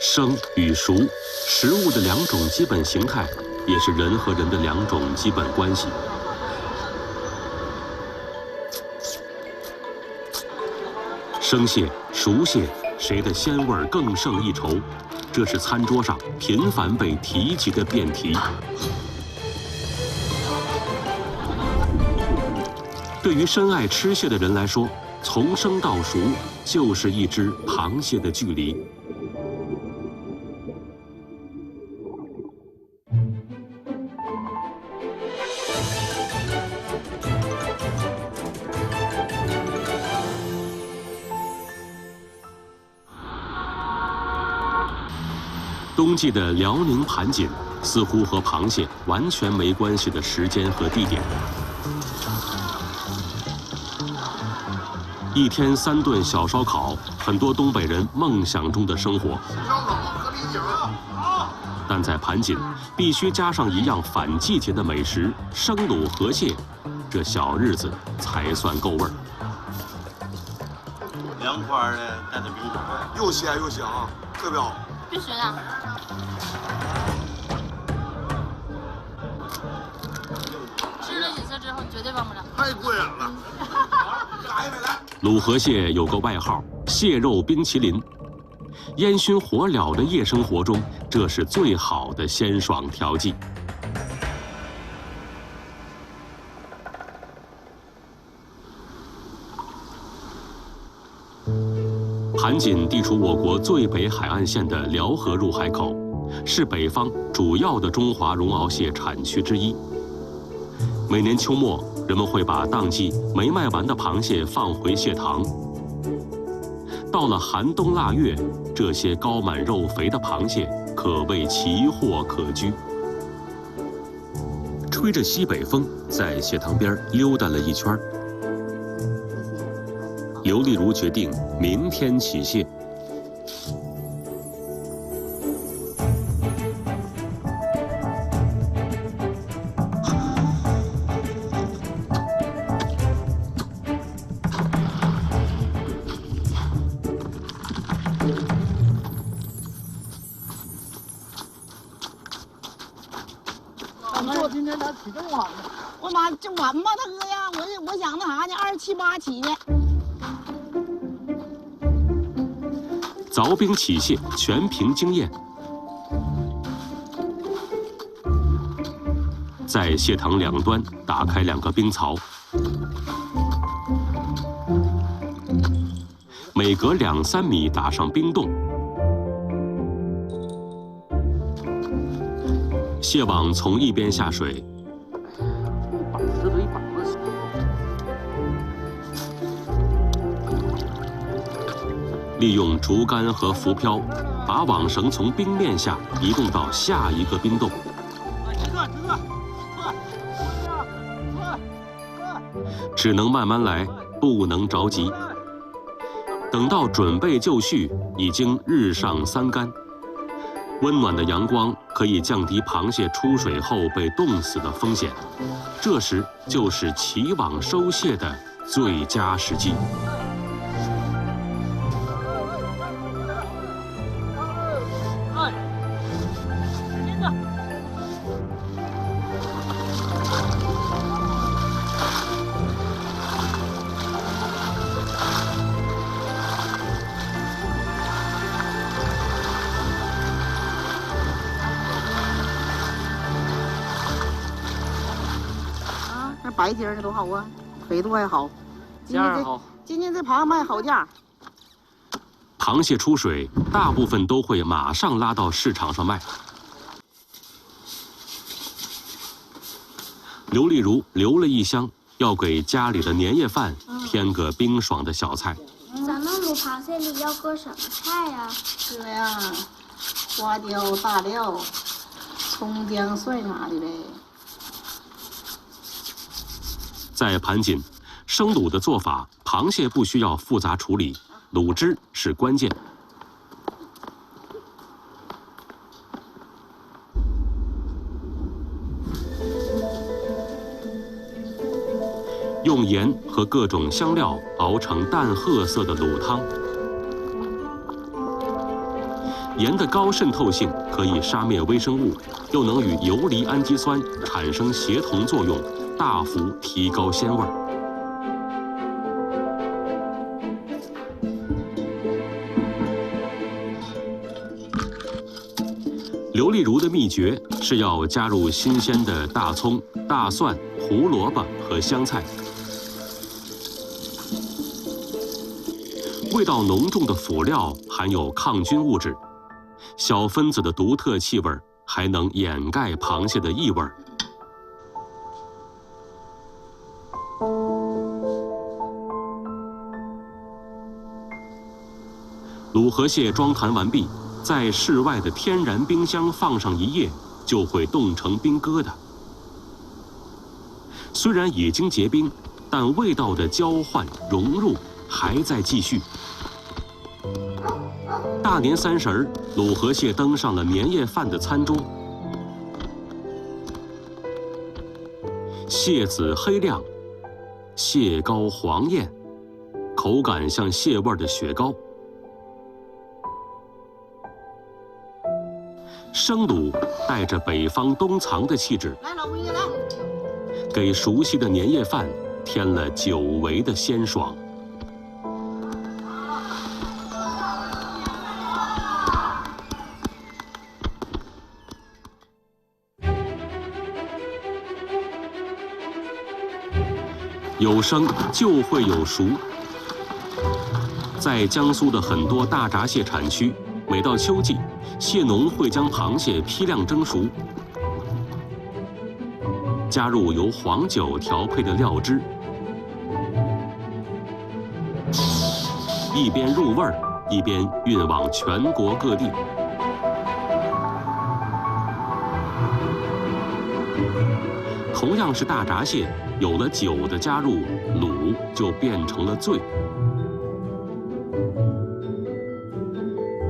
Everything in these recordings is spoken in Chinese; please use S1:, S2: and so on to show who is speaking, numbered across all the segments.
S1: 生与熟，食物的两种基本形态，也是人和人的两种基本关系。生蟹、熟蟹，谁的鲜味更胜一筹？这是餐桌上频繁被提及的辩题。对于深爱吃蟹的人来说，从生到熟就是一只螃蟹的距离。冬季的辽宁盘锦，似乎和螃蟹完全没关系的时间和地点。一天3顿小烧烤，很多东北人梦想中的生活。但在盘锦，必须加上一样反季节的美食——生卤河蟹，这小日子才算够味儿。
S2: 凉快的，带着冰块，
S3: 又鲜又香，特别好。
S4: 必须的。吃了几次之后，你绝对忘不了。
S3: 太过瘾了！
S1: 卤河蟹有个外号“蟹肉冰淇淋”，烟熏火燎的夜生活中，这是最好的鲜爽调剂。盘锦地处我国最北海岸线的辽河入海口，是北方主要的中华绒螯蟹产区之一。每年秋末，人们会把当季没卖完的螃蟹放回蟹塘。到了寒冬腊月，这些高满肉肥的螃蟹可谓奇货可居。吹着西北风，在蟹塘边溜达了一圈。刘丽如决定明天起蟹。
S5: 我今天咋起这么晚呢？我妈这晚吧，大哥呀，我想那啥呢，27、8起呢。
S1: 凿冰起蟹全凭经验，在蟹塘两端打开2个冰槽，每隔2、3米打上冰洞。蟹网从一边下水，利用竹竿和浮漂，把网绳从冰面下移动到下一个冰洞。只能慢慢来，不能着急。等到准备就绪，已经日上3竿。温暖的阳光可以降低螃蟹出水后被冻死的风险，这时就是起网收蟹的最佳时机。
S5: 白筋儿的多好啊，肥度还好。
S6: 价好。
S5: 今天这螃蟹卖好价。
S1: 螃蟹出水，大部分都会马上拉到市场上卖。刘丽如留了一箱，要给家里的年夜饭添个冰爽的小菜。
S7: 咱们卤螃蟹里要搁什么菜呀？
S5: 搁呀，花椒、大料、葱姜蒜啥的呗。
S1: 在盘锦，生卤的做法，螃蟹不需要复杂处理，卤汁是关键。用盐和各种香料熬成淡褐色的卤汤，盐的高渗透性可以杀灭微生物，又能与游离氨基酸产生协同作用，大幅提高鲜味。刘丽如的秘诀是要加入新鲜的大葱、大蒜、胡萝卜和香菜。味道浓重的辅料含有抗菌物质，小分子的独特气味还能掩盖螃蟹的异味。卤河蟹装坛完毕，在室外的天然冰箱放上1夜，就会冻成冰疙瘩。虽然已经结冰，但味道的交换融入还在继续。大年30，卤河蟹登上了年夜饭的餐桌。蟹籽黑亮，蟹膏黄艳，口感像蟹味的雪糕。生卤带着北方冬藏的气质，
S5: 来，老闺女来，
S1: 给熟悉的年夜饭添了久违的鲜爽。有生就会有熟。在江苏的很多大闸蟹产区，每到秋季，蟹农会将螃蟹批量蒸熟，加入由黄酒调配的料汁，一边入味儿，一边运往全国各地。同样是大闸蟹，有了酒的加入，卤就变成了醉。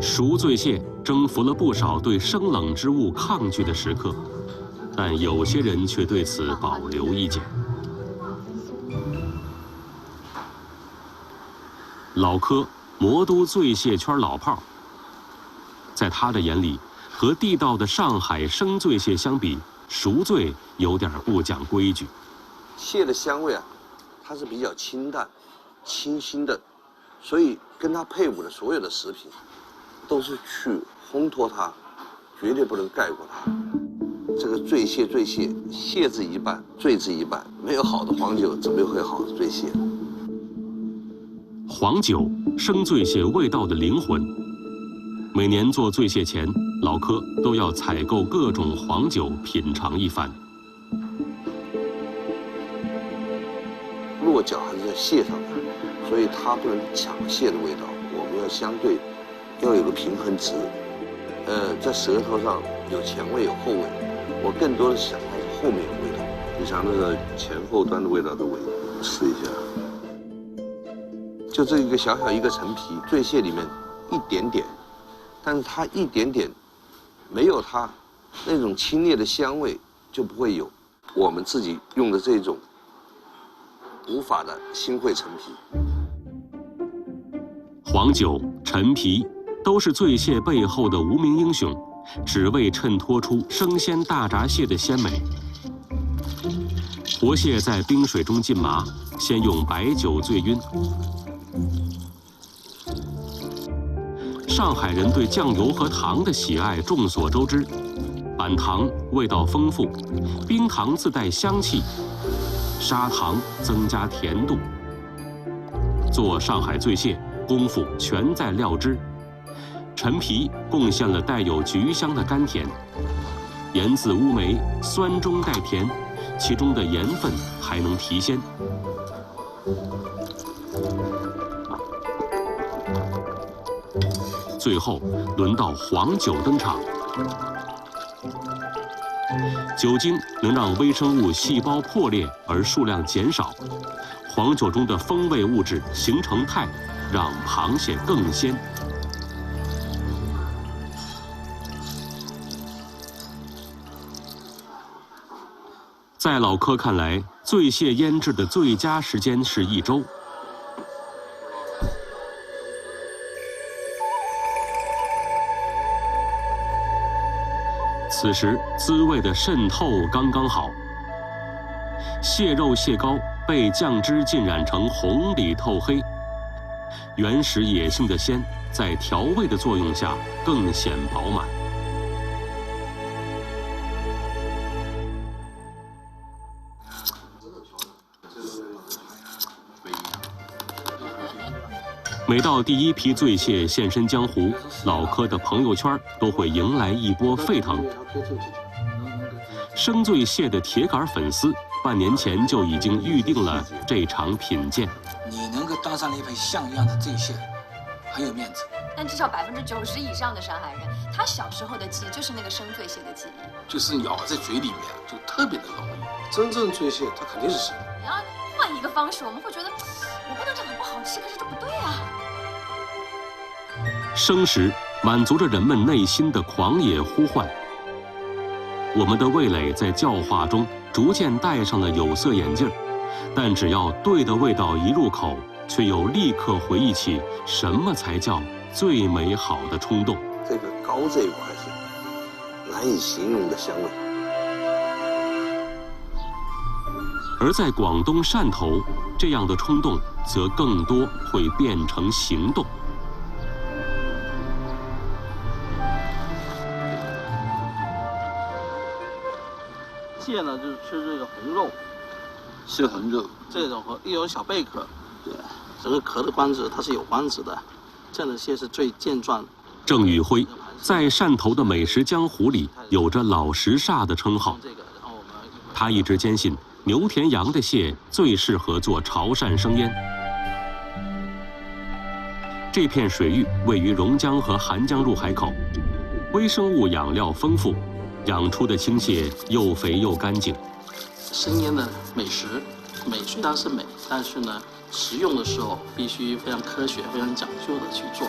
S1: 熟醉蟹征服了不少对生冷之物抗拒的食客，但有些人却对此保留意见。老柯，魔都醉蟹圈老炮，在他的眼里，和地道的上海生醉蟹相比，熟醉有点不讲规矩。
S6: 蟹的香味啊，它是比较清淡、清新的，所以跟它配伍的所有的食品，都是去烘托它，绝对不能盖过它。这个醉蟹，蟹字一半，醉字一半，没有好的黄酒，怎么会好的醉蟹？
S1: 黄酒，生醉蟹味道的灵魂。每年做醉蟹前，老柯都要采购各种黄酒品尝一番。
S6: 落脚还是在蟹上的，所以它不能抢蟹的味道，我们要相对要有个平衡值。在舌头上有前味有后味，我更多的想它是后面有味道。你尝那个前后端的味道的味，试一下。就这一个小小一个陈皮，醉蟹里面一点点，但是它一点点没有它那种清冽的香味，就不会有我们自己用的这种古法的新会陈皮。
S1: 黄酒、陈皮都是醉蟹背后的无名英雄，只为衬托出生鲜大闸蟹的鲜美。活蟹在冰水中浸麻，先用白酒醉晕。上海人对酱油和糖的喜爱众所周知，板糖味道丰富，冰糖自带香气，砂糖增加甜度。做上海醉蟹，功夫全在料汁。陈皮贡献了带有橘香的甘甜，盐渍乌梅酸中带甜，其中的盐分还能提鲜。最后轮到黄酒登场，酒精能让微生物细胞破裂而数量减少，黄酒中的风味物质形成肽，让螃蟹更鲜。在老柯看来，醉蟹腌制的最佳时间是1周。此时滋味的渗透刚刚好，蟹肉蟹膏被酱汁浸染成红里透黑，原始野性的鲜在调味的作用下更显饱满。每到第一批醉蟹现身江湖，老柯的朋友圈都会迎来一波沸腾。生醉蟹的铁杆粉丝半年前就已经预定了这场品鉴。
S8: 你能够当上了一盆像样的醉蟹，很有面子。
S9: 但至少90%以上的上海人，他小时候的记忆就是那个生醉蟹的记忆，
S8: 就是咬在嘴里面就特别的容易。
S6: 真正醉蟹它肯定是生的。
S9: 你要换一个方式，我们会觉得我不能长得不好吃，可是这不对啊。
S1: 生食满足着人们内心的狂野呼唤。我们的味蕾在教化中逐渐戴上了有色眼镜，但只要对的味道一入口，却又立刻回忆起什么才叫最美好的冲动。
S6: 这个膏这一块是难以形容的香味。
S1: 而在广东汕头，这样的冲动则更多会变成行动。
S2: 蟹呢，就是吃这个红肉，
S8: 吃红肉，
S2: 这种和又有小贝壳，
S8: 对，
S2: 整个壳的关节它是有关节的，这样的蟹是最健壮的。
S1: 郑宇辉在汕头的美食江湖里有着老什刹的称号，他一直坚信牛田洋的蟹最适合做潮汕生腌。这片水域位于榕江和韩江入海口，微生物养料丰富，养出的青蟹又肥又干净。
S2: 生腌的美食，美虽然是美，但是呢，食用的时候必须非常科学、非常讲究的去做。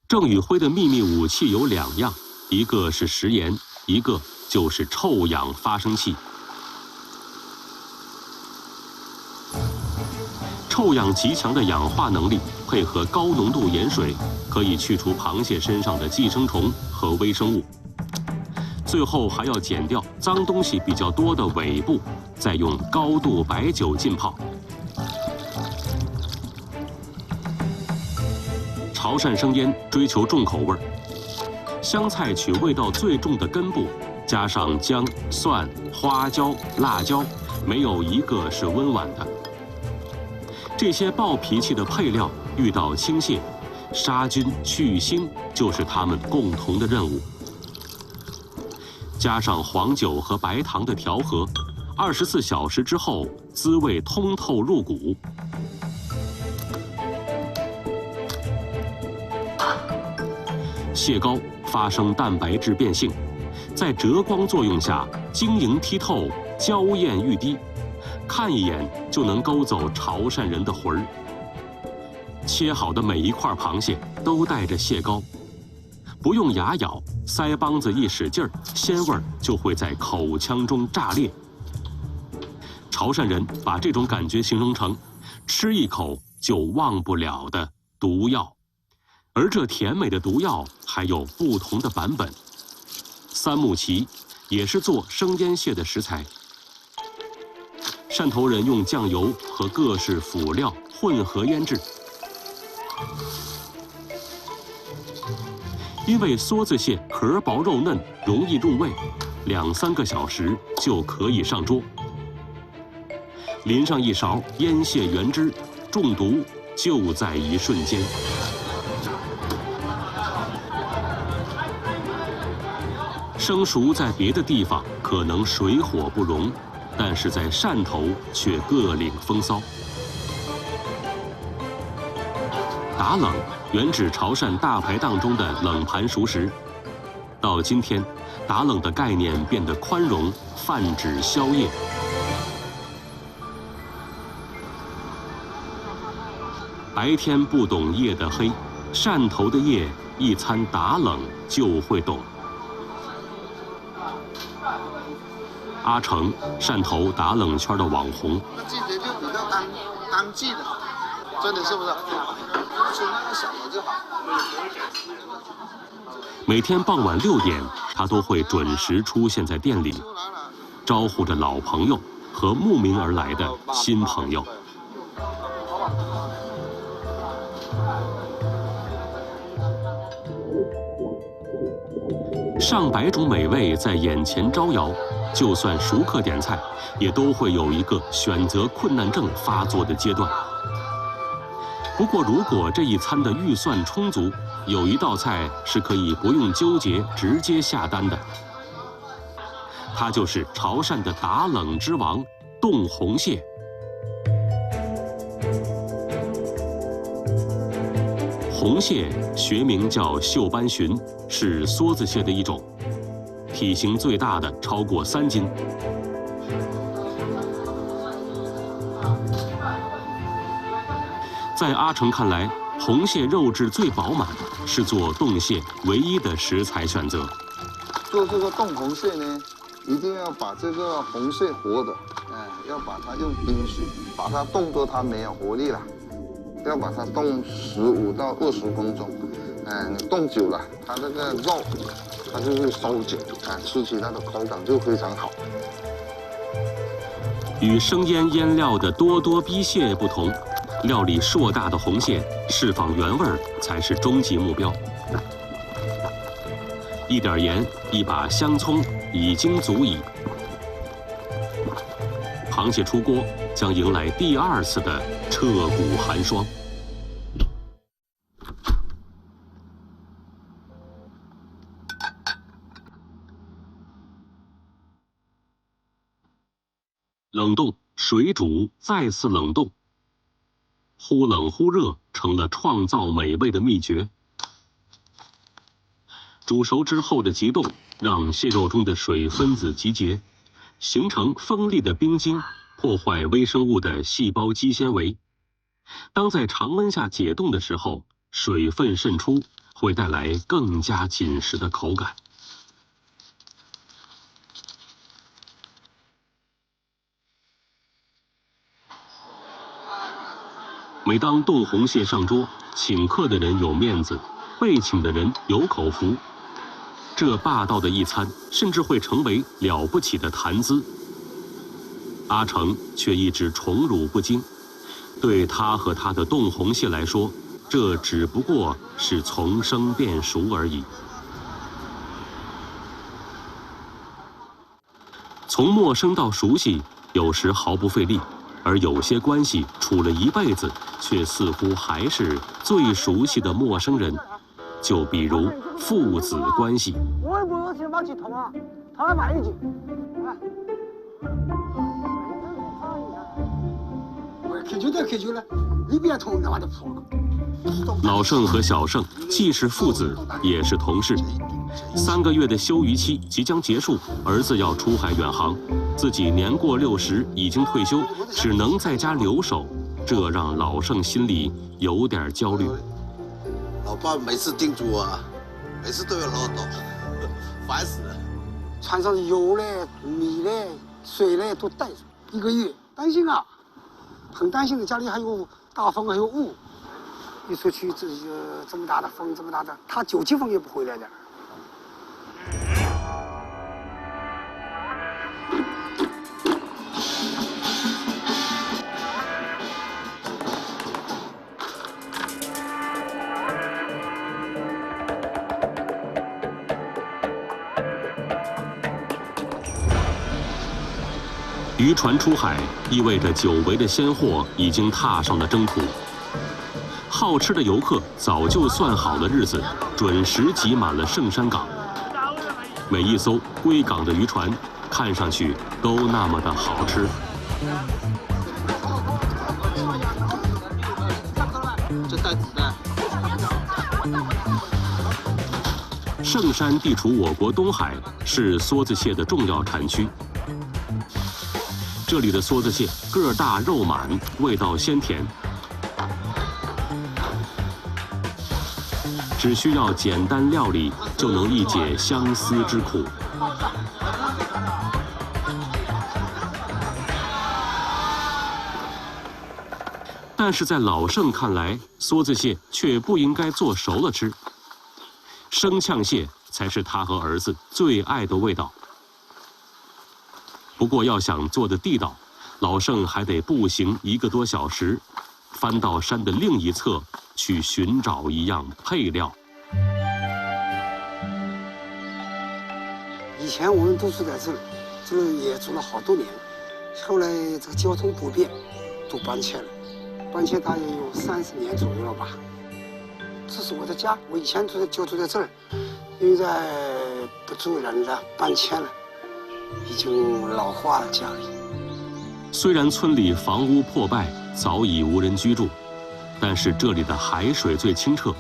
S1: 郑宇辉的秘密武器有2样，一个是食盐，一个就是臭氧发生器。臭氧极强的氧化能力，配合高浓度盐水，可以去除螃蟹身上的寄生虫和微生物。最后还要剪掉脏东西比较多的尾部，再用高度白酒浸泡。潮汕生腌追求重口味，香菜取味道最重的根部，加上姜、蒜、花椒、辣椒，没有一个是温婉的。这些暴脾气的配料遇到青蟹，杀菌去腥就是他们共同的任务。加上黄酒和白糖的调和，24小时之后，滋味通透入骨。蟹膏发生蛋白质变性，在折光作用下晶莹剔透，娇艳欲滴，看一眼就能勾走潮汕人的魂儿。切好的每一块螃蟹都带着蟹膏，不用牙咬，腮帮子一使劲儿，鲜味儿就会在口腔中炸裂。潮汕人把这种感觉形容成吃一口就忘不了的毒药。而这甜美的毒药还有不同的版本。三木旗也是做生腌蟹的食材。汕头人用酱油和各式辅料混合腌制。因为梭子蟹壳薄肉嫩，容易入味，2-3个小时就可以上桌。淋上一勺腌蟹原汁，中毒就在一瞬间。生熟在别的地方可能水火不容，但是在汕头却各领风骚。打冷原指潮汕大排档中的冷盘熟食，到今天，打冷的概念变得宽容，泛指宵夜。白天不懂夜的黑，汕头的夜一餐打冷就会懂。阿成，汕头打冷圈的网红。
S3: 季节就比较当季的，真的是不是？
S6: 吃那个小的就好。
S1: 每天傍晚6点，他都会准时出现在店里，招呼着老朋友和慕名而来的新朋友。上百种美味在眼前招摇，就算熟客点菜，也都会有一个选择困难症发作的阶段。不过，如果这一餐的预算充足，有一道菜是可以不用纠结直接下单的，它就是潮汕的打冷之王——冻红蟹。红蟹学名叫绣斑鲟，是梭子蟹的一种，体型最大的超过3斤。在阿成看来，红蟹肉质最饱满，是做冻蟹唯一的食材选择。
S10: 做这个冻红蟹呢，一定要把这个红蟹活的，要把它用冰水把它冻得它没有活力了，要把它冻15到20分钟。你冻久了，它这个肉它就会收紧，吃起来的口感就非常好。
S1: 与生腌腌料的多多逼蟹不同，料理硕大的红蟹，释放原味才是终极目标。一点盐，一把香葱已经足矣。螃蟹出锅，将迎来第2次的彻骨寒霜。冷冻、水煮，再次冷冻，忽冷忽热成了创造美味的秘诀。煮熟之后的急冻，让蟹肉中的水分子集结，形成锋利的冰晶，破坏微生物的细胞肌纤维。当在常温下解冻的时候，水分渗出，会带来更加紧实的口感。每当冻红蟹上桌，请客的人有面子，被请的人有口福。这霸道的一餐，甚至会成为了不起的谈资。阿成却一直宠辱不惊，对他和他的冻红蟹来说，这只不过是从生变熟而已。从陌生到熟悉，有时毫不费力。而有些关系处了一辈子，却似乎还是最熟悉的陌生人，就比如父子关系。
S5: 我也不知道去捅啊，他还买一句。
S8: 渴酒了，一边捅那就破了。
S1: 老盛和小盛既是父子，也是同事。3个月的休渔期即将结束，儿子要出海远航，自己年过60，已经退休，只能在家留守，这让老盛心里有点焦虑。
S6: 老爸每次叮嘱我，每次都有漏洞，烦死了。
S8: 船上油嘞、米嘞、水嘞都带着，1个月，担心啊，很担心的。家里还有大风，还有雾，一出去这么大的风，这么大的，他9、7风也不回来的。
S1: 渔船出海，意味着久违的鲜货已经踏上了征途。好吃的游客早就算好了日子，准时挤满了圣山港。每一艘归港的渔船，看上去都那么的好吃。
S2: 这带子弹。
S1: 圣山地处我国东海，是梭子蟹的重要产区。这里的梭子蟹个大肉满，味道鲜甜，只需要简单料理就能一解相思之苦。但是在老盛看来，梭子蟹却不应该做熟了吃，生呛蟹才是他和儿子最爱的味道。不过要想做得地道，老盛还得步行1个多小时，翻到山的另一侧去寻找一样配料。
S8: 以前我们都住在这儿，这儿也住了好多年，后来这个交通不便，都搬迁了，搬迁大约有30年左右了吧。这是我的家，我以前就住在这儿，现在不住人了，搬迁了，已经老化了家里。
S1: 虽然村里房屋破败，早已无人居住，但是这里的海水最清澈。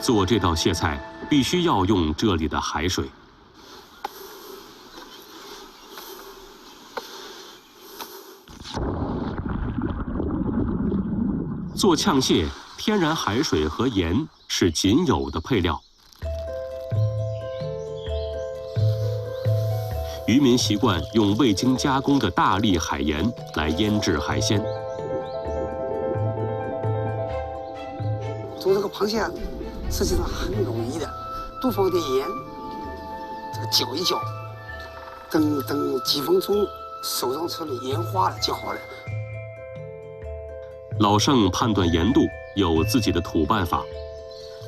S1: 做这道蟹菜必须要用这里的海水。做呛蟹，天然海水和盐是仅有的配料。渔民习惯用未经加工的大粒海盐来腌制海鲜。
S8: 做这个螃蟹实际上很容易的，多放点盐，这个搅一搅，等几分钟，手上出来盐化了就好了。
S1: 老盛判断盐度有自己的土办法，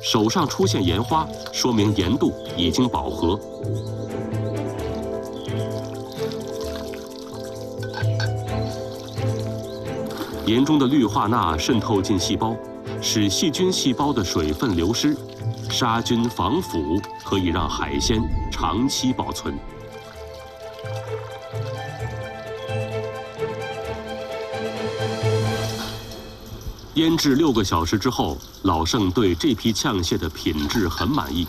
S1: 手上出现盐花，说明盐度已经饱和。盐中的氯化钠渗透进细胞，使细菌细胞的水分流失，杀菌防腐，可以让海鲜长期保存。腌制6个小时之后，老盛对这批呛蟹的品质很满意。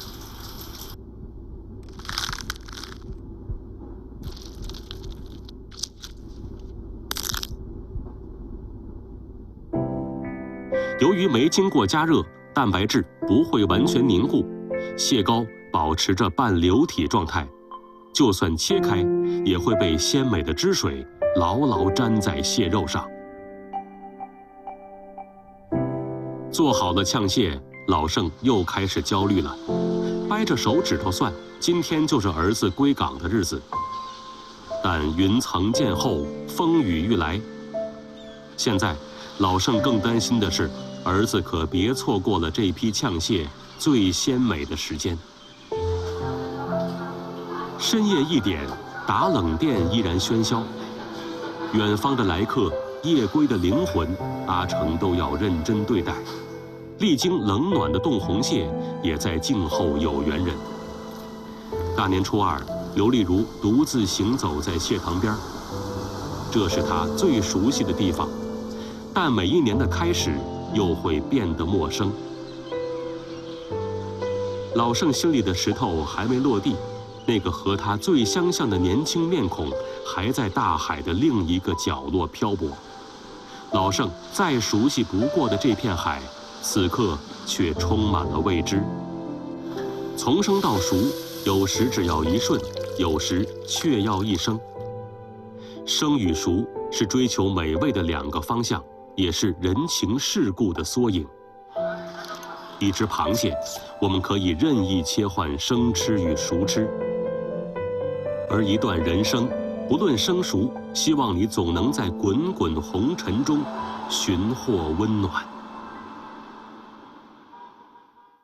S1: 由于没经过加热，蛋白质不会完全凝固，蟹膏保持着半流体状态，就算切开，也会被鲜美的汁水牢牢粘在蟹肉上。做好了呛蟹，老盛又开始焦虑了，掰着手指头算，今天就是儿子归港的日子。但云层渐厚，风雨欲来。现在，老盛更担心的是，儿子可别错过了这批呛蟹最鲜美的时间。深夜1点，打冷店依然喧嚣，远方的来客，夜归的灵魂，阿成都要认真对待。历经冷暖的冻红蟹也在静候有缘人。大年初2，刘丽如独自行走在蟹塘边，这是她最熟悉的地方，但每一年的开始又会变得陌生。老盛心里的石头还没落地，那个和他最相像的年轻面孔还在大海的另一个角落漂泊。老盛再熟悉不过的这片海，此刻却充满了未知。从生到熟，有时只要1瞬，有时却要1生。生与熟是追求美味的2个方向，也是人情世故的缩影。一只螃蟹，我们可以任意切换生吃与熟吃，而一段人生，不论生熟，希望你总能在滚滚红尘中寻获温暖。